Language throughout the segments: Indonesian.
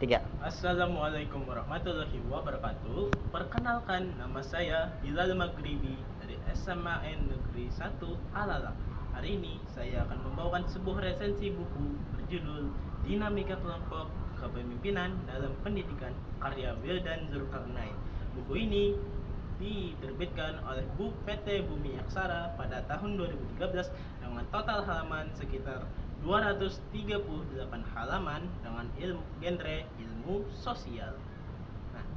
Tiga. Assalamualaikum warahmatullahi wabarakatuh. Perkenalkan, nama saya Bilal Maghribi dari SMAN Negeri 1 Alala. Hari ini saya akan membawakan sebuah resensi buku berjudul Dinamika Kelompok Kepemimpinan dalam Pendidikan karya Wildan Zulkarnain. Buku ini diterbitkan oleh PT Bumi Aksara pada tahun 2013 dengan total halaman sekitar 238 halaman dengan genre ilmu sosial. Nah,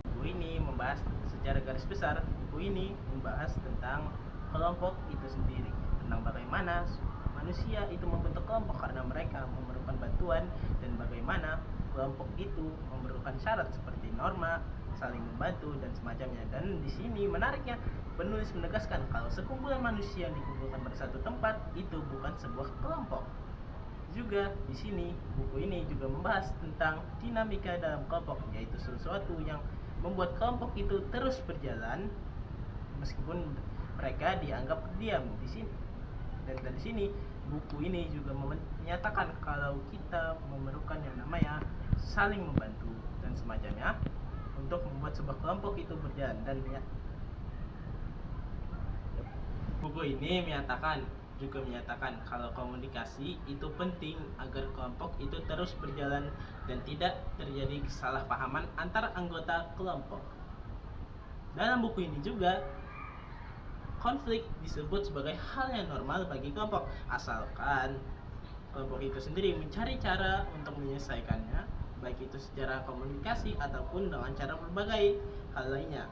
buku ini membahas secara garis besar, buku ini membahas tentang kelompok itu sendiri, tentang bagaimana manusia itu membentuk kelompok karena mereka memerlukan bantuan, dan bagaimana kelompok itu memerlukan syarat seperti norma, saling membantu dan semacamnya. Dan di sini menariknya, penulis menegaskan kalau sekumpulan manusia yang dikumpulkan pada satu tempat itu bukan sebuah kelompok. Juga di sini buku ini juga membahas tentang dinamika dalam kelompok, yaitu sesuatu yang membuat kelompok itu terus berjalan meskipun mereka dianggap diam di sini. Dan dari sini buku ini juga menyatakan kalau kita memerlukan yang namanya saling membantu dan semacamnya untuk membuat sebuah kelompok itu berjalan. Dan buku ini juga menyatakan kalau komunikasi itu penting agar kelompok itu terus berjalan dan tidak terjadi kesalahpahaman antar anggota kelompok. Dalam buku ini juga konflik disebut sebagai hal yang normal bagi kelompok, asalkan kelompok itu sendiri mencari cara untuk menyelesaikannya, baik itu secara komunikasi ataupun dengan cara berbagai hal lainnya.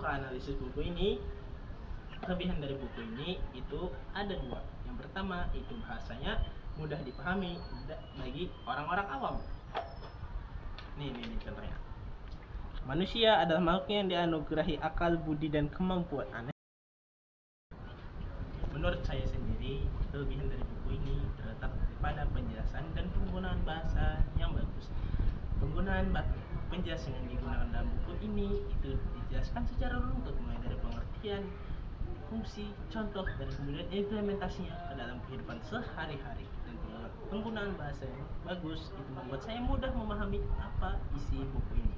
Analisis buku ini, kelebihan dari buku ini itu ada dua. Yang pertama itu bahasanya mudah dipahami bagi orang-orang awam. Nih contohnya. Manusia adalah makhluk yang dianugerahi akal, budi, dan kemampuan aneh. Menurut saya sendiri, kelebihan dari buku ini terletak pada penjelasan dan penggunaan bahasa yang bagus. Penggunaan penjelasan yang digunakan dalam buku ini itu dijelaskan secara runtut, mulai dari pengertian, fungsi, contoh, dan kemudian implementasinya ke dalam kehidupan sehari-hari. Dan penggunaan bahasa yang bagus itu membuat saya mudah memahami apa isi buku ini.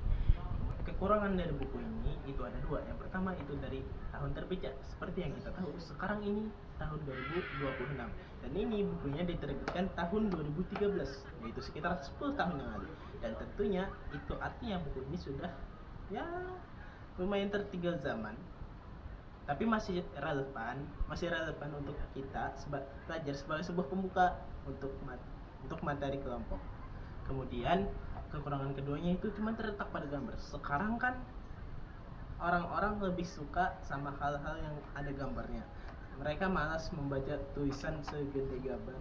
Kekurangan dari buku ini itu ada dua. Yang pertama itu dari tahun terbitnya. Seperti yang kita tahu, sekarang ini tahun 2026, dan ini bukunya diterbitkan tahun 2013, yaitu sekitar 10 tahun yang lalu. Dan tentunya itu artinya buku ini sudah lumayan tertinggal zaman, tapi masih relevan untuk kita belajar sebagai sebuah pembuka untuk materi kelompok. Kemudian kekurangan keduanya itu cuma terletak pada gambar. Sekarang kan orang-orang lebih suka sama hal-hal yang ada gambarnya. Mereka malas membaca tulisan segede gambar,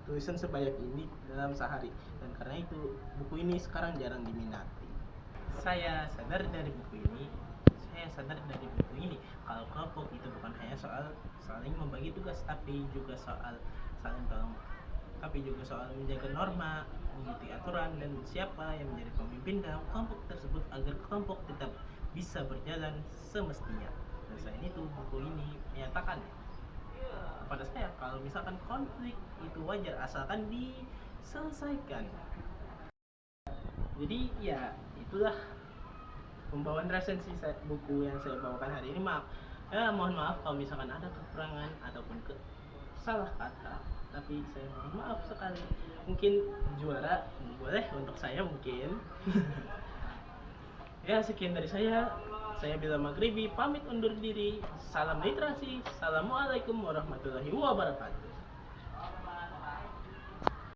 tulisan sebanyak ini dalam sehari, dan karena itu buku ini sekarang jarang diminati. Saya sadar dari buku ini kalau kelompok itu bukan hanya soal saling membagi tugas, tapi juga soal saling tolong, tapi juga soal menjaga norma, mengikuti aturan, dan siapa yang menjadi pemimpin dalam kelompok tersebut agar kelompok tetap bisa berjalan semestinya. Dan selain itu, buku ini menyatakan kepada saya kalau misalkan konflik itu wajar asalkan diselesaikan. Jadi ya itulah pembawaan resensi buku yang saya bawakan hari ini. Mohon maaf kalau misalkan ada kekurangan ataupun salah kata, tapi saya mohon maaf sekali. Mungkin juara boleh untuk saya mungkin. Ya, sekian dari saya Bilal Maghribi pamit undur diri. Salam literasi. Assalamualaikum warahmatullahi wabarakatuh.